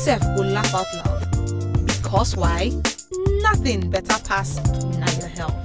sef go laugh out loud. Because why? Nothing better pass na your health.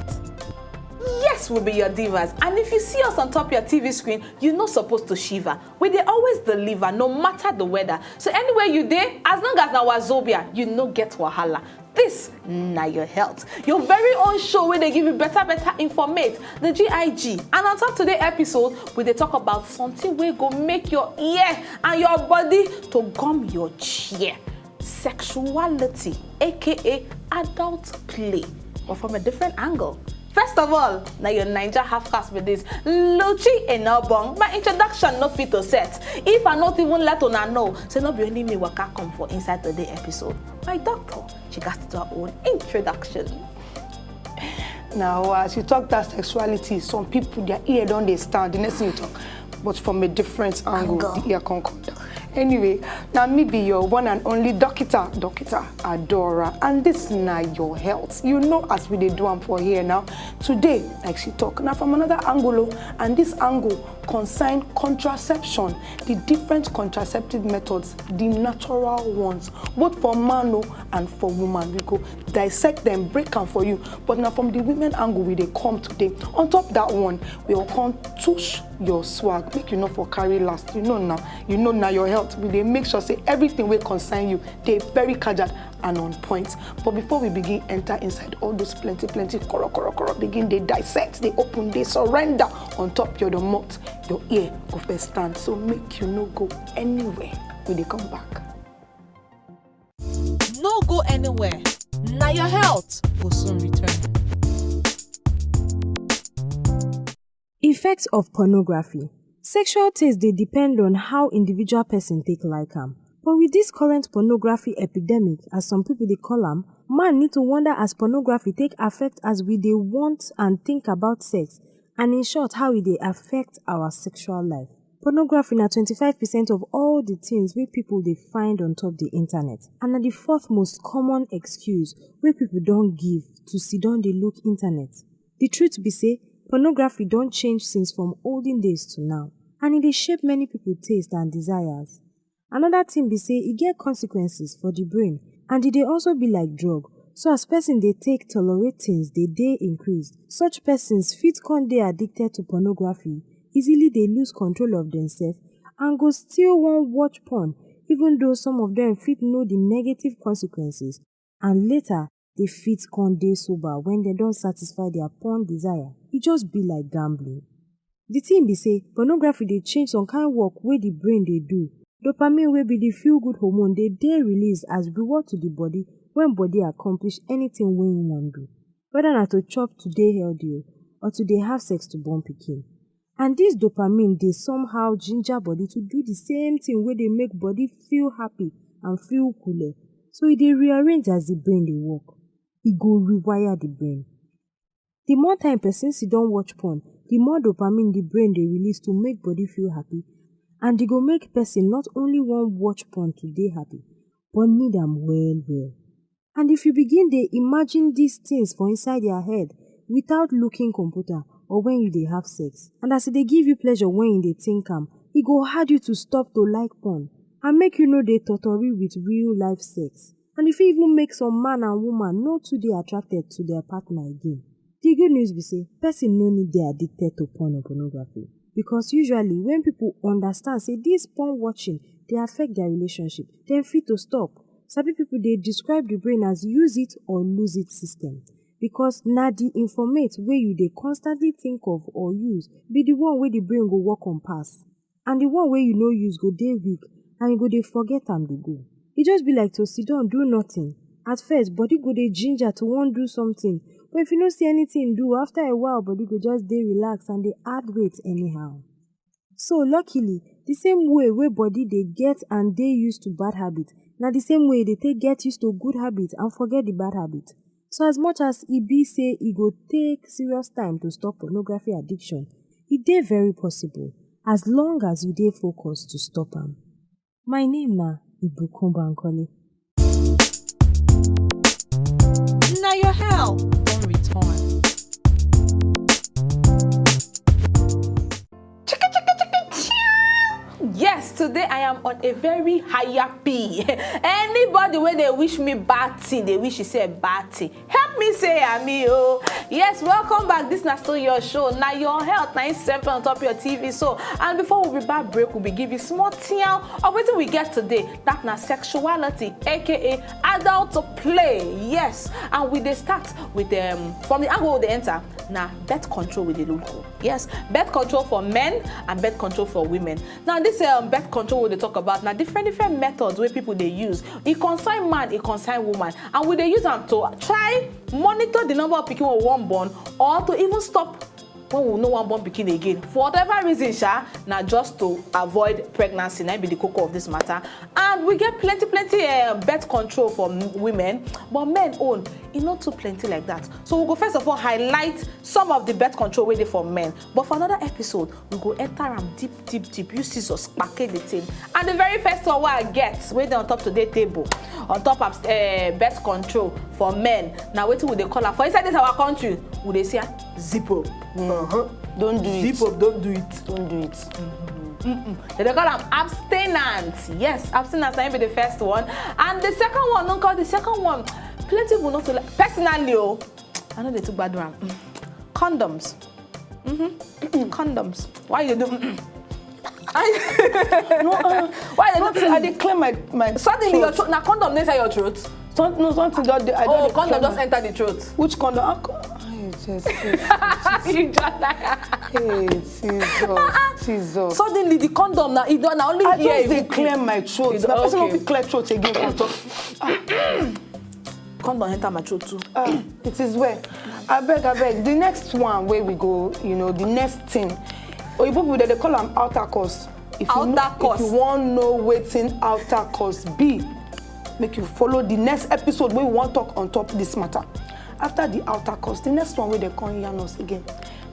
Yes, we be your divas, and if you see us on top your TV screen, you're not supposed to shiver. We dey always deliver, no matter the weather. So anywhere you dey, as long as na Wazobia, you no get wahala. This na your health, your very own show where they give you better informate, the GIG. And on top today episode, we dey talk about something wey go make your ear and your body to gum your chair. Sexuality, aka adult play, but from a different angle. First of all, now your Niger half-cast with this Luchi Enobong. My introduction no fit to set. If I not even let una know, so no be only me waka come for inside today episode. My doctor, she got to do her own introduction. Now, as you talk that sexuality, some people, their ear don't they stand. The next thing you talk, but from a different angle, the ear can come down. Anyway, now me be your one and only Dr. Adora, and this now your health. You know, as we dey do am for here now. Today, like she talk now from another angle, and this angle concern contraception, the different contraceptive methods, the natural ones, both for man and for woman. We go dissect them, break them for you. But now from the women angle, we dey come today. On top that one, we will come touch your swag, make you know for carry last. You know now your health. We dey make sure say everything will concern you. They very casual and on point. But before we begin enter inside all those plenty koro, begin they dissect, they open, they surrender on top your domot, your ear go first stand. So make you no go anywhere when they come back. No go anywhere. Now your health will soon return. Effects of pornography. Sexual taste dey depend on how individual person take like am. But with this current pornography epidemic, as some people dey call am, man need to wonder as pornography take affect as we dey want and think about sex, and in short, how e dey affect our sexual life. Pornography na 25% of all the things wey people dey find on top the internet, and na the fourth most common excuse wey people don give to sidon dey look internet. The truth be say, pornography don change since from olden days to now, and e dey shape many people taste and desires. Another thing be say e get consequences for the brain, and e dey also be like drug. So as person dey take tolerate things dey increased. Such persons fit come dey addicted to pornography, easily dey lose control of themselves, and go still wan watch porn, even though some of them fit know the negative consequences, and later they fit come dey sober when they don satisfy their porn desire. E just be like gambling. The thing be say, pornography dey change some kind work wey the brain dey do. Dopamine wey be the feel-good hormone dey released as reward to the body when body accomplish anything wey e wan do, whether na to chop to dey healthy or to dey have sex to born pikin. And this dopamine dey somehow ginger body to do the same thing wey dey make body feel happy and feel cool. So e dey rearrange as the brain dey work. E go rewire the brain. The more time person sidon watch porn, the more dopamine the brain dey release to make body feel happy, and e go make person not only wan watch porn to dey happy, but need am well. And if you begin dey imagine these things for inside your head without looking computer or when you dey have sex, and as e dey give you pleasure when you dey think am, e go hard you to stop to like porn and make you no dey totori with real life sex. And e fit even make some man and woman no too dey attracted to their partner again. The good news be say, person no need dey addicted to porn or pornography, because usually when people understand say this porn watching dey affect their relationship, dem fit to stop. Sabi people dey describe the brain as use it or lose it system, because na the informate wey you dey constantly think of or use be the one wey the brain go work on pass, and the one wey you no use go dey weak and you go dey forget am dey go. E just be like to sidon do nothing. At first, body go dey ginger to wan do something, but if you no see anything do, after a while, body go just dey relax and dey add weight anyhow. So luckily, the same way wey body dey get and dey used to bad habit, na the same way dey take get used to good habit and forget the bad habit. So as much as e be say e go take serious time to stop pornography addiction, e dey very possible as long as you dey focused to stop am. My name na Ibukun Bankole. Now your health won't return. Yes, today I am on a very higher P. Anybody when they wish me bad thing, they wish you say bad thing. Help me say me, oh. Yes, welcome back. This is still your show. Now your health, now it's simple on top of your TV. So, and before we be back break, we'll be giving small tea of what we get today. That's now sexuality, aka adult play. Yes, and we they start with from the angle they enter. Now birth control with the local. Yes, birth control for men and birth control for women. Now this birth control we they talk about now different methods where people they use. It concern man, it concern woman, and we they use them to try monitor the number of people who want born or to even stop when we no one born pikin again for whatever reason now just to avoid pregnancy. Now be the cocoa of this matter. And we get plenty birth control for women, but men own it not too plenty like that. So we'll go first of all highlight some of the birth control way for men, but for another episode we go enter them deep. You see us package the thing. And the very first one what I get where they on top today table on top of birth control for men. Now what would they call her for inside this our country? Would they say zip up? Don't do it. Zip up, don't do it. Don't do it. They call them abstinence. Yes, abstinence might be the first one. And the second one, don't call the second one. Plenty people not to like. Personally, I know they took bad one. Condoms. Condoms. Why you do? Why they not? I declare my Suddenly your throat. Now condom inside your throat. Something that I don't. Oh, condom just enter the throat. Which condom? You just like Jesus. Suddenly the condom now it don't only I here. just declare my throat. The person don't clear throat again. Condom enter my throat too. It is where. I beg. The next one where we go, the next thing. Or people they call them outer course. If you want to know waiting outer course be, make you follow the next episode where we want to talk on top of this matter. After the outer course, the next one where they call us again.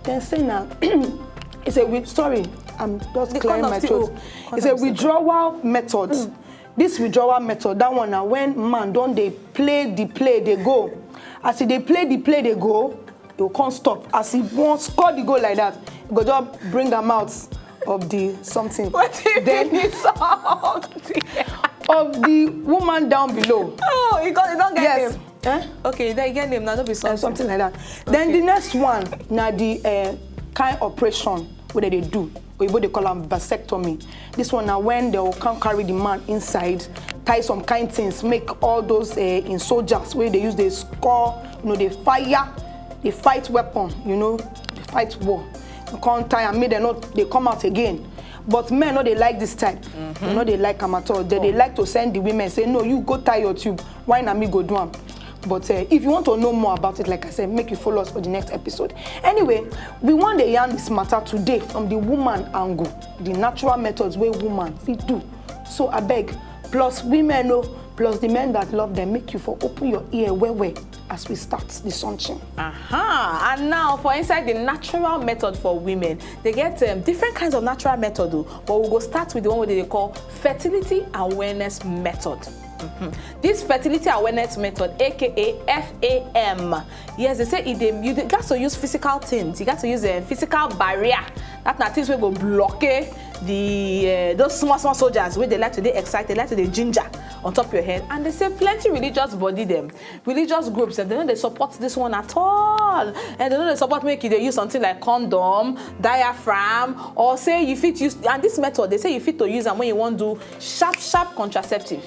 Then say now, it's a sorry, I'm just clearing my throat. It's a withdrawal method. This withdrawal method, that one now when man don't they play the play, they go. As they play the play, they go, they can't stop. As he won't score the goal like that, go just bring them out of the something. What then it's of the woman down below. Oh, you don't get him. Okay, then you get him. Now don't be something like that. Okay. Then the next one, now the kind operation where they do. Or they call them vasectomy. This one now when they will come carry the man inside, tie some kind things, make all those in soldiers where they use the score, they fire, they fight weapon, they fight war. You can't tie and make them not they come out again. But men they like this type. They like them at all. They like to send the women say no, you go tie your tube. Why not me go do them? But if you want to know more about it, like I said, make you follow us for the next episode. Anyway, we want to yarn this matter today from the woman angle, the natural methods where women fit do. So I beg, plus women plus the men that love them, make you for open your ear where as we start the sunshine. And now for inside the natural method for women, they get different kinds of natural method but we'll go start with the one where they call fertility awareness method. This fertility awareness method, aka FAM. Yes, they say you got to use physical things. You got to use a physical barrier. That's not things we go blockade those small soldiers where they like to be excited, they like to be ginger on top of your head. And they say plenty religious body them, religious groups, and they know they support this one at all. And they know they support making they use something like condom, diaphragm, or say you fit use. And this method they say you fit to use them when you want to do sharp contraceptive.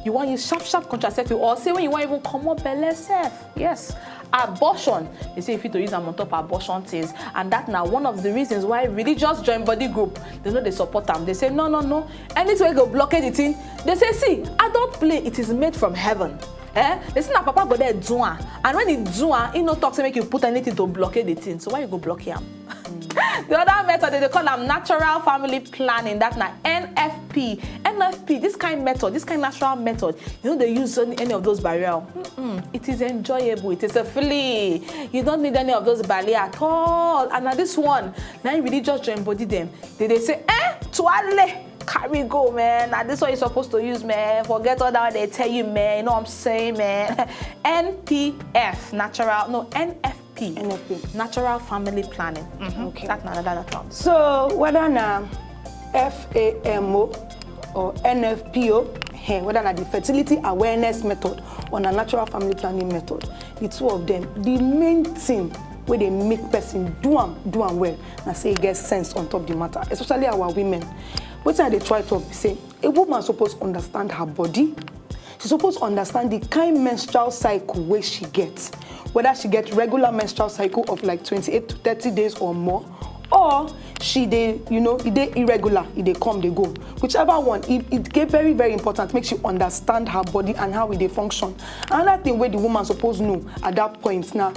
You want to use sharp contraceptive, or say when you want even come up belly self. Yes. Abortion, they say if you to use them on top of abortion things, and that now one of the reasons why religious joint body group they know they support them. They say no. Anything go blockade the thing. They say see, adult play it is made from heaven. They say na papa go there do and when he do he no talk to make you put anything to blockade the thing. So why you go block him? The other method they call them natural family planning. That now NFP. This kind method, this kind natural method. They use any of those barriers. It is enjoyable. It is a flea. You don't need any of those barriers at all. And now this one, now you really just join body them. They say toilet. Carry go, man. Now this is what you're supposed to use, man. Forget all that they tell you, man. You know what I'm saying, man. NFP, natural family planning. Okay. That's another term. So whether now FAMO or NFPO, whether na the fertility awareness method or na natural family planning method. The two of them, the main thing where they make person do am well, na say get sense on top the matter, especially our women. What they try to say, a woman supposed to understand her body. She supposed to understand the kind menstrual cycle where she gets, whether she gets regular menstrual cycle of like 28 to 30 days or more, or she dey, it dey irregular, it dey come, they go. Whichever one, it get very, very important. Makes you understand her body and how it dey function. Another thing where the woman supposed to know at that point now,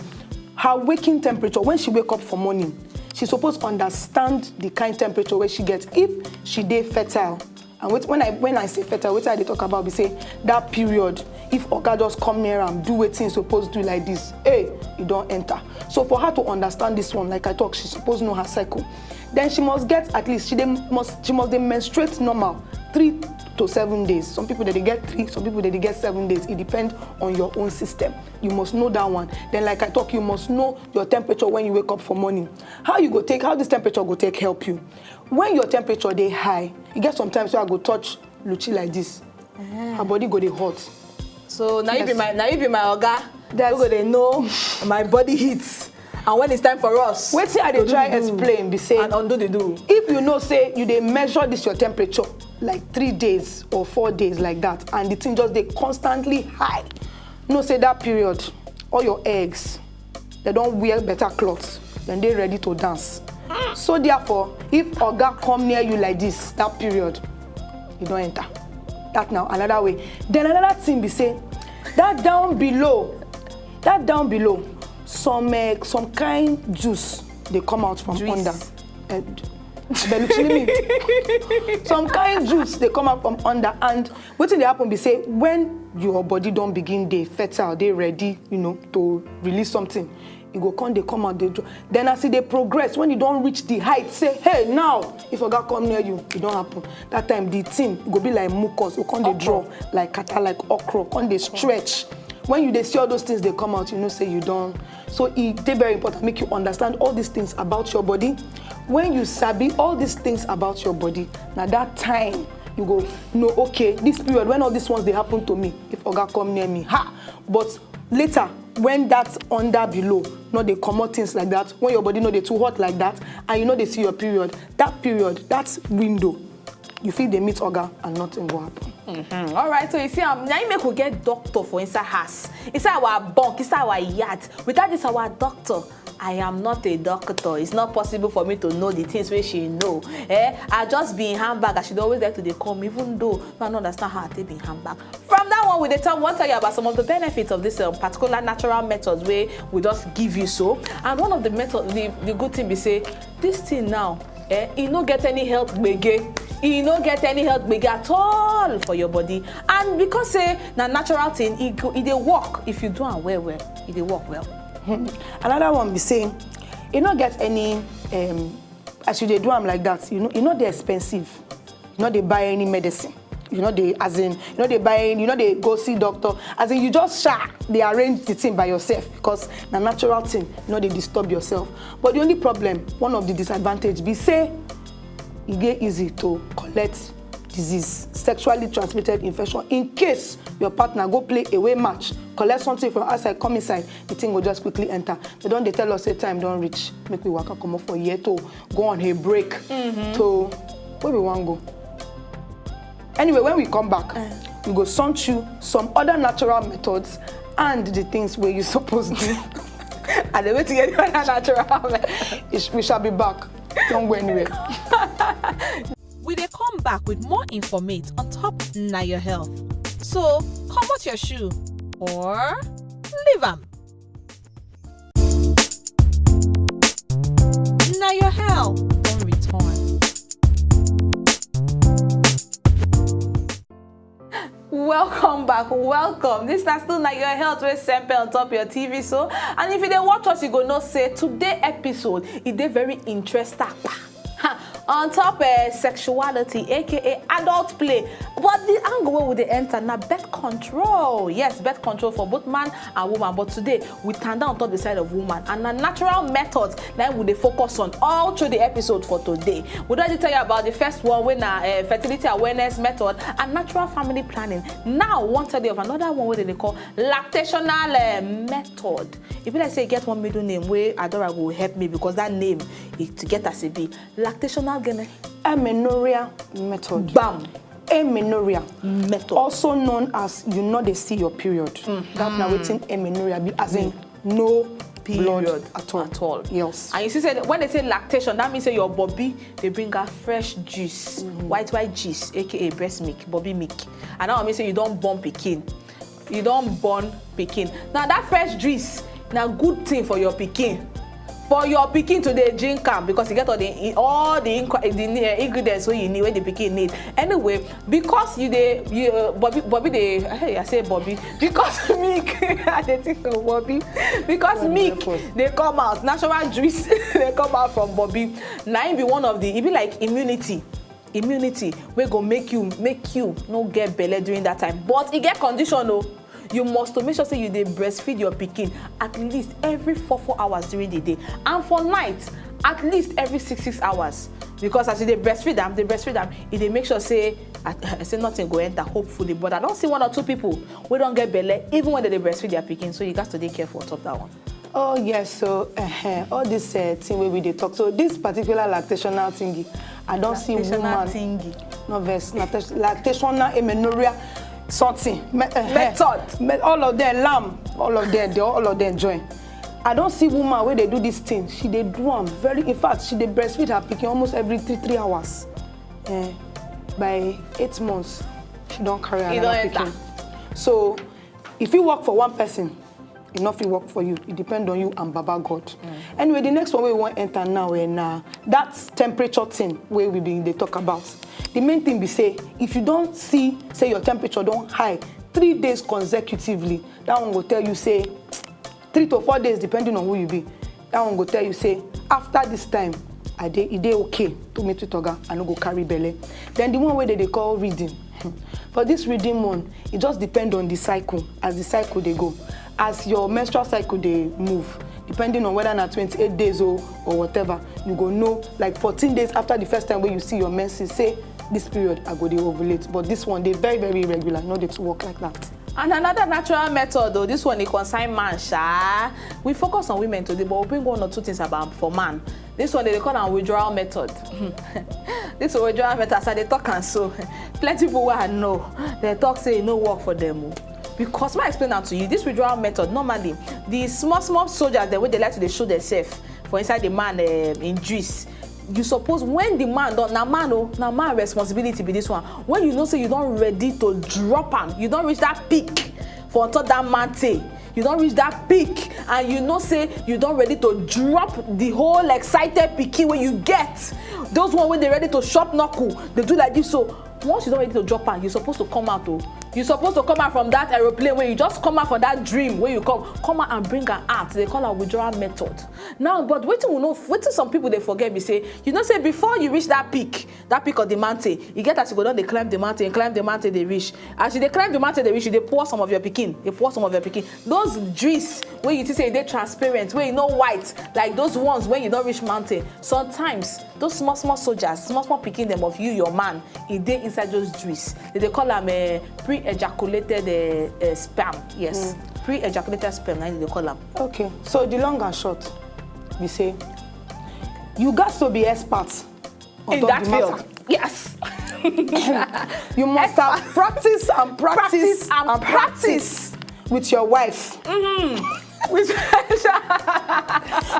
her waking temperature when she wake up for morning. She supposed to understand the kind temperature where she gets if she dey fertile. And when I say fertile, what I dey talk about, we say that period. If Oga just come near and do what things supposed to do like this, you don't enter. So for her to understand this one, like I talk, she's supposed to know her cycle. Then she must get at least she must menstruate normal 3 to 7 days. Some people they get 3, some people they get 7 days. It depends on your own system. You must know that one. Then like I talk, you must know your temperature when you wake up for morning. How this temperature go take help you? When your temperature they high, you get sometimes where I go touch Luchi like this. Her body go dey hot. So now you be my oga. That's go they know my body heats. And when it's time for us, wait till I dey try explain. Be say and undo the do. If you know say you dey measure this your temperature like 3 days or 4 days like that, and the thing just they constantly high. No say that period, all your eggs, they don't wear better clothes, then they ready to dance. So therefore, if Oga come near you like this, that period, you don't enter. That now another way. Then another thing be say that down below, some kind juice they come out from under. Some kind juice they come out from under, and what thing they happen be say when your body don't begin they fertile, they ready, to release something. You go come out, then as they progress, when you don't reach the height, say, hey, now, if a guy come near you, it don't happen. That time, the thing, it go be like mucus, you can't draw, like kata, like okra, can't they stretch. When they see all those things, they come out, say you don't. So it's very important, make you understand all these things about your body. When you sabi all these things about your body, now that time, you go, no, okay, this period, when all these ones, they happen to me, if Oga come near me, but later, when that's under below, they come out things like that, when your body they too hot like that, and they see your period, that's window, you feel they meet Oga and nothing will happen. All right, so you see, naim could get doctor for inside house, inside our bunk, inside our yard. Without this, our doctor. I am not a doctor. It's not possible for me to know the things where she know. I just be in handbag. I should always like to they come, even though I don't understand how to be in handbag. From that one, we want to tell you about some of the benefits of this particular natural methods where we just give you so. And one of the methods, the good thing we say, this thing now, it no get any health gbege. You no get any health gbege at all for your body. And because na natural thing, it dey work. If you do it well, it dey work well. Another one be saying, you not get any as you do them like that, you know they're expensive. You know they buy any medicine. They go see doctor. As in you just they arrange the thing by yourself because the natural thing, they disturb yourself. But the only problem, one of the disadvantage be say it get easy to collect disease, sexually transmitted infection. In case your partner go play away match, collect something from outside, come inside, the thing will just quickly enter. They tell us time don't reach. Make we work come up for a year to go on a break to where we want to go. Anyway, when we come back, we go send you some other natural methods and the things where you supposed to do. And the way to get another natural method. We shall be back. Don't go anywhere. We dey come back with more informate on top na your health. So, come out your shoe or leave them. Na your health don't return. Welcome back, welcome. This is still na your health with Sempe on top your TV. So, and if you dey watch us, you go know say today episode, it dey very interesting. on top sexuality, aka adult play. But the angle where would they enter now? Birth control. Yes, birth control for both man and woman. But today we turn down on top the side of woman and a natural methods that would they focus on all through the episode for today. We'd like to tell you about the first one when fertility awareness method and natural family planning. Now, one study of another one where they call lactational method. If I say get one middle name where Adora will help me because that name is to get as a B. Lactational amenorrhea method. Bam. Amenorrhea method. Also known as they see your period. That's now waiting amenorrhea be as in no period at all. Yes. And you see, when they say lactation, that means that your bobby they bring out fresh juice, white juice, aka breast milk, bobby milk. And that means you don't born pikin. You don't born pikin. Now that fresh juice, now good thing for your pikin. For your pikin to the drink am because you get all the ingredients where you need, where the pikin need. Anyway, because Bobby I say Bobby because milk I think of Bobby because milk they come out natural juice they come out from Bobby. Naim be one of the it be like immunity we go make you no get belle during that time. But it get condition though. You must to make sure say you dey breastfeed your pikin at least every 4 hours during the day, and for night at least every 6 hours. Because as you dey breastfeed them, it dey make sure say nothing go enter. Hopefully, but I don't see 1 or 2 people we don't get belle even when they breastfeed their pikin. So you got to take care for top that one. Oh yes, so all this thing where we dey talk. So this particular lactational thingy, I don't see woman. No verse, lactational amenorrhea. Something method. All of them all of them join. I don't see woman where they do this thing. She they do them in fact, she they breastfeed her pikin almost every 3 hours. By 8 months, she don't carry another pikin. So if you work for one person, enough will work for you. It depends on you and Baba God. Anyway, the next one we want to enter now and that's temperature thing where they talk about. The main thing we say, if you don't say your temperature don't high 3 days consecutively, that one will tell you say 3 to 4 days depending on who you be. That one will tell you say after this time, it dey okay to meet with Oga and no go carry belly. Then the one where they call reading. For this reading one, it just depends on the cycle. As the cycle they go, as your menstrual cycle they move. Depending on whether not 28 days or whatever, you go know like 14 days after the first time when you see your menses, say this period I go they ovulate. But this one they very very irregular. You know they to work like that. And another natural method though, this one they concern man sha. We focus on women today, but we bring 1 or 2 things about for man. This one they call a withdrawal method. This withdrawal method, so they talk and so plenty people I know they talk say no work for them. Because I explain that to you, this withdrawal method normally the small soldiers the way they like to they show themselves for inside the man in juice. You suppose when the man don't now man responsibility be this one. When you know say you don't ready to drop him, you don't reach that peak for on top that man say. You don't reach that peak and you know say you don't ready to drop the whole excited picky when you get. Those one when they ready to shop knuckle, they do like this. So once you don't ready to drop her, you're supposed to come out though. You're supposed to come out from that aeroplane where you just come out from that dream where you come out and bring her out. They call her withdrawal method. Now, but waiting some people they forget me say, you know say before you reach that peak of the mountain, you get as you go down, they climb the mountain, they reach. As they climb the mountain, they reach, they pour some of your pikin. Those juice where you say they're transparent, where you know white, like those ones when you don't reach mountain. Sometimes those small soldiers, small pikin them of you, your man, they inside those juice. They call them pre-ejaculated sperm. Yes, pre-ejaculated sperm. That's what they call them. Okay, so the long and short, we say you got to be experts in that field. Yes. You must have practice with your wife.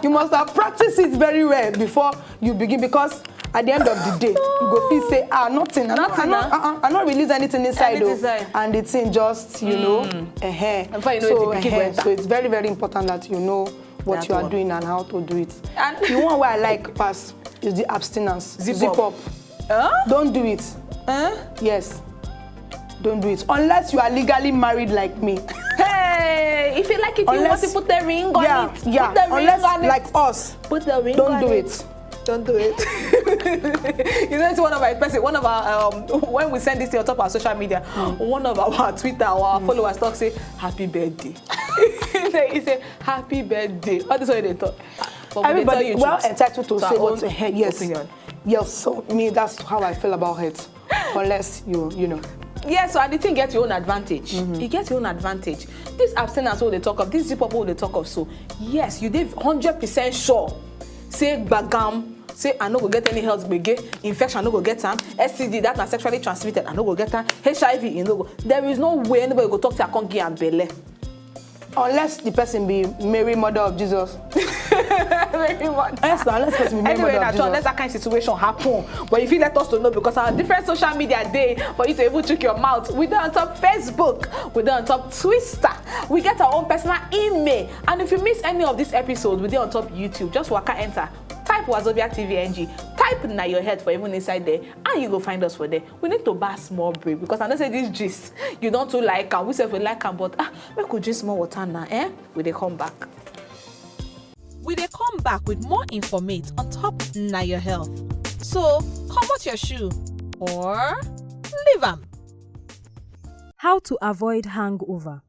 You must have practiced it very well before you begin, because at the end of the day, you go feel say, nothing. I not release anything inside though, and the thing just, you know, so it's very, very important that you know what that you are doing and how to do it. And the one where I like pass is the abstinence. Zip up. Don't do it. Yes. Don't do it unless you are legally married like me. Hey, if you like it, you want to put the ring on it. Yeah. Unless like us, put the ring don't on do it. it. Don't do it. You know, it's one of our when we send this to on top of our social media, one of our Twitter or our followers talk say happy birthday. He say happy birthday. What is what they talk? Everybody well entitled to say what yes. Opinion. Yes, so me that's how I feel about it. Unless you know. Yes, so and the thing gets your own advantage. You get your own advantage. This abstinence what they talk of, this people they talk of. So yes, you did 100% sure. Say bagam. Say I no go get any health gbege, infection I no go get am, STD that na sexually transmitted I no go get am, HIV you no go. There is no way anybody go talk to Akongi and belle. Unless the person be Mary, mother of Jesus. Mary, mother. Yes, unless person be Mary, anyway, mother of Jesus. Unless that kind of situation happen, but if you let us to know because our different social media day for you to able trick your mouth. We do on top Facebook, we do on top Twitter, we get our own personal email, and if you miss any of these episodes, we do on top YouTube. Just waka enter. Type Wazobia TV NG, type na your head for even inside there, and you go find us for there. We need to buy small break because I know say this gist, you don't too like am. We say we like am, but we could drink small water now, we dey come back. We dey come back with more informate on top na your health. So, comot your shoe or leave am. How to avoid hangover.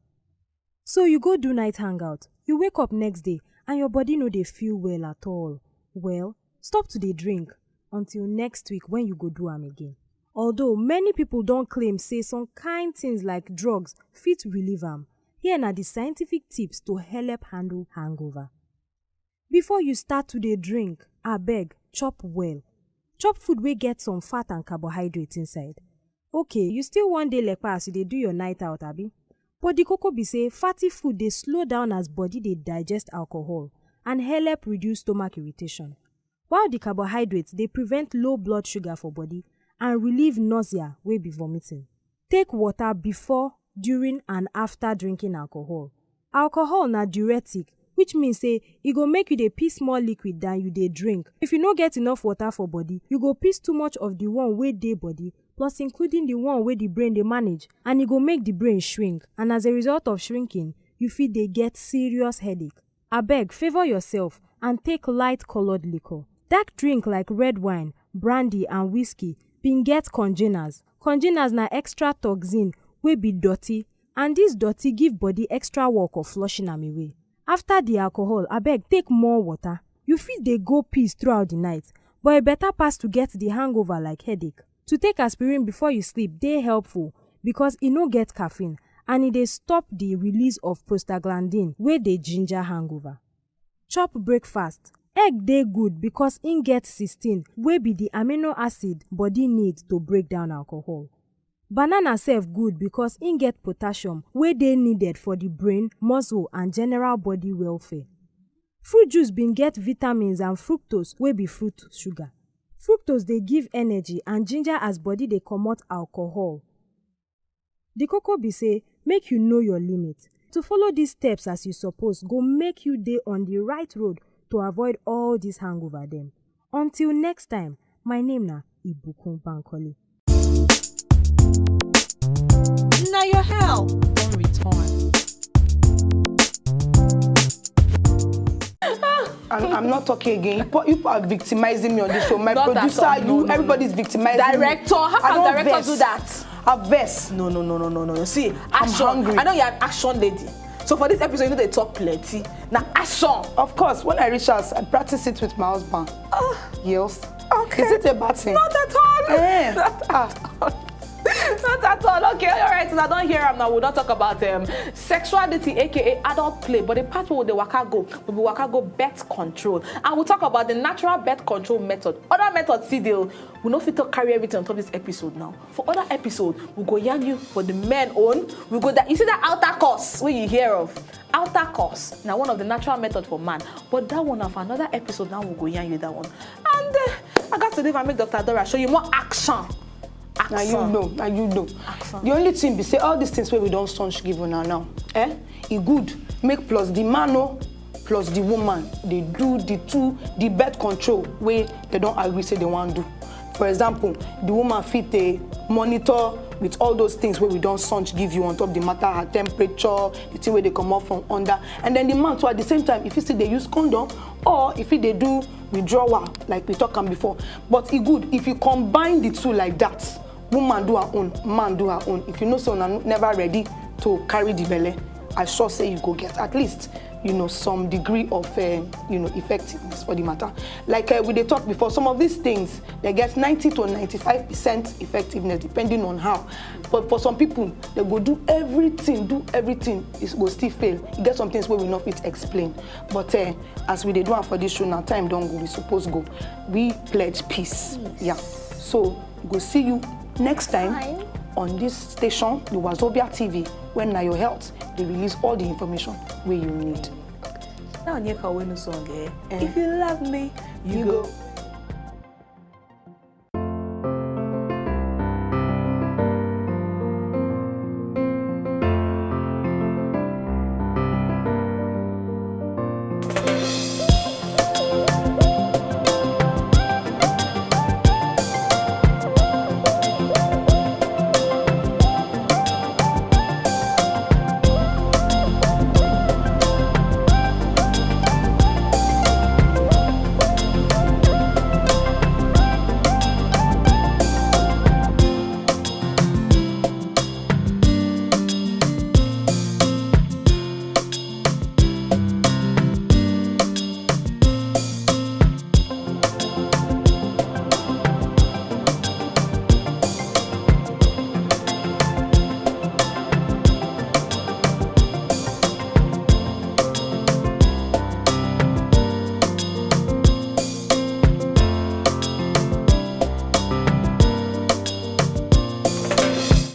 So you go do night hangout, you wake up next day and your body no dey feel well at all. Well, stop to dey drink until next week when you go do am again. Although many people don't claim say some kind things like drugs fit relieve am, here na the scientific tips to help handle hangover. Before you start to dey drink, abeg chop well. Chop food wey get some fat and carbohydrates inside. Okay, you still wan dey lepa as you dey do your night out, abi? But the koko be say fatty food dey slow down as body dey digest alcohol and help reduce stomach irritation, while the carbohydrates dey prevent low blood sugar for body and relieve nausea wey be vomiting. Take water before, during and after drinking alcohol. Alcohol na diuretic, which means say e go make you dey piss more liquid than you dey drink. If you no get enough water for body, you go piss too much of the one wey dey body, plus including the one wey the brain dey manage, and e go make the brain shrink, and as a result of shrinking, you fit dey get serious headache. Abeg, favor yourself and take light-colored liquor. Dark drink like red wine, brandy and whiskey bin get congeners. Congeners na extra toxin wey be dirty, and this dirty give body extra work of flushing am away. After the alcohol, abeg take more water. You fit dey go piss throughout the night, but e better pass to get the hangover like headache. To take aspirin before you sleep dey helpful because e no get caffeine and e dey stop the release of prostaglandin wey dey ginger hangover. Chop breakfast. Egg dey good because e get cysteine wey be the amino acid body need to break down alcohol. Banana sef good because e get potassium wey dey needed for the brain, muscle and general body welfare. Fruit juice bin get vitamins and fructose wey be fruit sugar. Fructose dey give energy and ginger as body dey comot alcohol. The koko be say make you know your limit. To follow these steps as you suppose go make you dey on the right road to avoid all these hangover dem. Until next time, my name na Ibukun Bankole. Na your health don return. I'm not talking again. You are victimizing me on this show. My Not producer, at all. No, everybody's victimizing Director, me. how can director do that? I'm vexed. No. See, I'm action. hungry. I know you're an action lady. So for this episode, you know they talk plenty. Now action. Of course, when I reach out, I practice it with my husband. Yes. Okay. Is it a bad thing? Not at all. Eh. Not at all. Okay, all right. So I don't hear now. We'll not talk about sexuality, aka adult play. But the part where the waka go, will be waka go birth control, and we'll talk about the natural birth control method. Other methods, see, we'll not fit to carry everything on top of this episode now. For other episode, we'll go yarn you for the men own. We go that you see that outer course where you hear of. Outer course. Now one of the natural method for man. But that one of another episode now we'll go yarn you that one. And I got to leave and make Dr. Dora show you more action. Now you know. Action. The only thing be say all these things where we don't sponge give now. It good. Make plus the man plus the woman. They do the birth control where they don't agree say they want to do. For example, the woman fit a monitor with all those things where we don't sponge give you on top the matter, her temperature, the thing where they come off from under. And then the man too at the same time, if you see they use condom or if they do withdrawal, like we talked about before. But it's good if you combine the two like that. Woman do her own, man do her own. If you know someone never ready to carry the belly, I sure say you go get at least, you know, some degree of, you know, effectiveness for the matter. Like we they talked before, some of these things, they get 90 to 95% effectiveness depending on how. But for some people, they go do everything, it will still fail. You get some things where we not fit explain. But as we they do for this show, now time don't go, we suppose go. We pledge peace. Yeah. So we'll see you next time on this station, the Wazobia TV, when Nayo Health, they release all the information where you need. Now, if you love me, you go.